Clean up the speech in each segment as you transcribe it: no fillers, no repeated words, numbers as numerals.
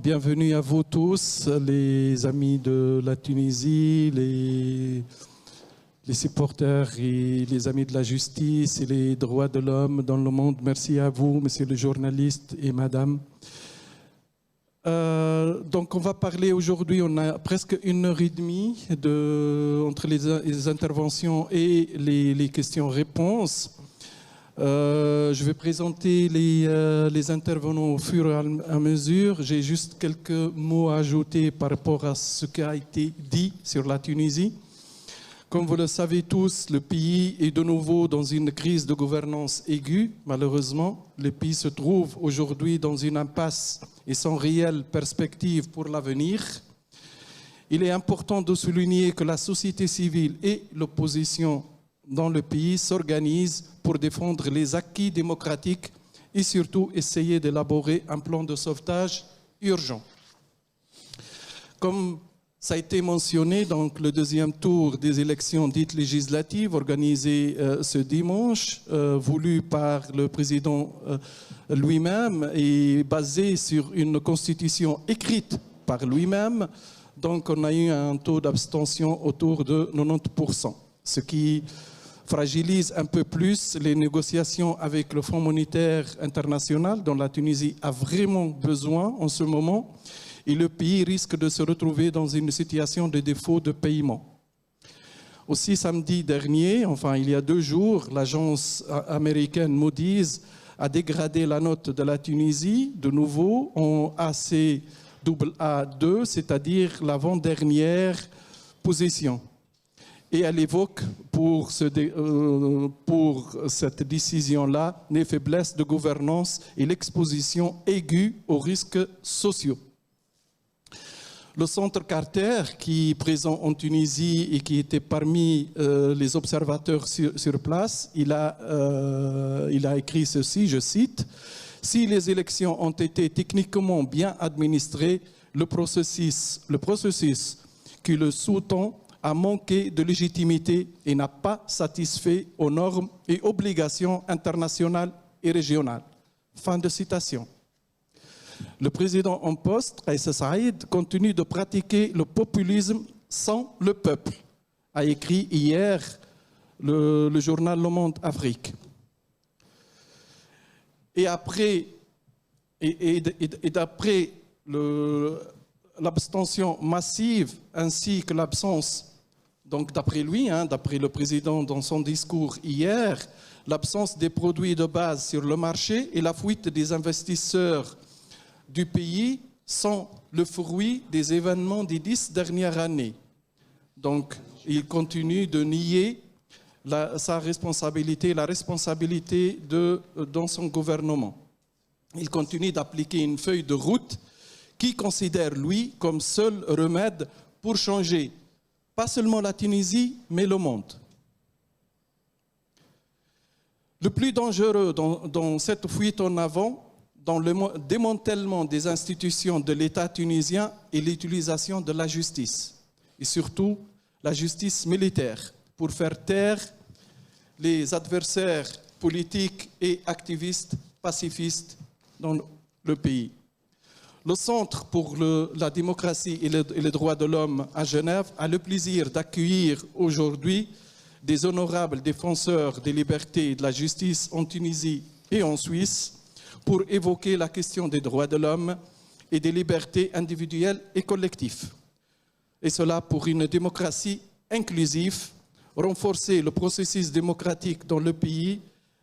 Bienvenue à vous tous, les amis de la Tunisie, les supporters et les amis de la justice et les droits de l'homme dans le monde. Merci à vous, monsieur le journaliste et madame. Donc on va parler aujourd'hui, on a presque 1h30 entre les interventions et les questions-réponses. Je vais présenter les intervenants au fur et à mesure. J'ai juste quelques mots à ajouter par rapport à ce qui a été dit sur la Tunisie. Comme vous le savez tous, le pays est de nouveau dans une crise de gouvernance aiguë. Malheureusement, le pays se trouve aujourd'hui dans une impasse et sans réelle perspective pour l'avenir. Il est important de souligner que la société civile et l'opposition dans le pays s'organisent pour défendre les acquis démocratiques et surtout essayer d'élaborer un plan de sauvetage urgent. Comme ça a été mentionné, donc le deuxième tour des élections dites législatives organisées ce dimanche, voulu par le président lui-même et basé sur une constitution écrite par lui-même. Donc on a eu un taux d'abstention autour de 90%, ce qui fragilise un peu plus les négociations avec le Fonds monétaire international dont la Tunisie a vraiment besoin en ce moment. Et le pays risque de se retrouver dans une situation de défaut de paiement. Aussi, samedi dernier, enfin il y a 2 jours, l'agence américaine Moody's a dégradé la note de la Tunisie de nouveau en AAA2, c'est-à-dire l'avant-dernière position. Et elle évoque pour cette décision-là les faiblesses de gouvernance et l'exposition aiguë aux risques sociaux. Le centre Carter, qui est présent en Tunisie et qui était parmi les observateurs sur place, il a écrit ceci, je cite, « Si les élections ont été techniquement bien administrées, le processus qui le sous-tend a manqué de légitimité et n'a pas satisfait aux normes et obligations internationales et régionales. » Fin de citation. Le président en poste, Kais Saïed, continue de pratiquer le populisme sans le peuple, a écrit hier le journal Le Monde Afrique. Et d'après l'abstention massive ainsi que l'absence, donc d'après lui, d'après le président dans son discours hier, l'absence des produits de base sur le marché et la fuite des investisseurs du pays sont le fruit des événements des 10 dernières années. Donc, il continue de nier sa responsabilité, la responsabilité dans son gouvernement. Il continue d'appliquer une feuille de route qui considère, lui, comme seul remède pour changer, pas seulement la Tunisie, mais le monde. Le plus dangereux dans cette fuite en avant, dans le démantèlement des institutions de l'État tunisien et l'utilisation de la justice, et surtout la justice militaire, pour faire taire les adversaires politiques et activistes pacifistes dans le pays. Le Centre pour la démocratie et les droits de l'homme à Genève a le plaisir d'accueillir aujourd'hui des honorables défenseurs des libertés et de la justice en Tunisie et en Suisse pour évoquer la question des droits de l'homme et des libertés individuelles et collectives. Et cela pour une démocratie inclusive, renforcer le processus démocratique dans le pays,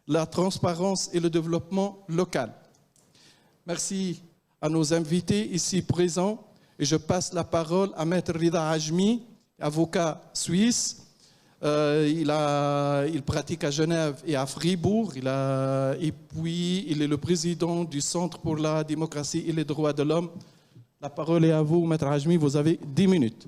la transparence et le développement local. Merci à nos invités ici présents et je passe la parole à Maître Rida Ajmi, avocat suisse. Il pratique à Genève et à Fribourg. Et puis, il est le président du Centre pour la démocratie et les droits de l'homme. La parole est à vous, Maître Ajmi, vous avez 10 minutes.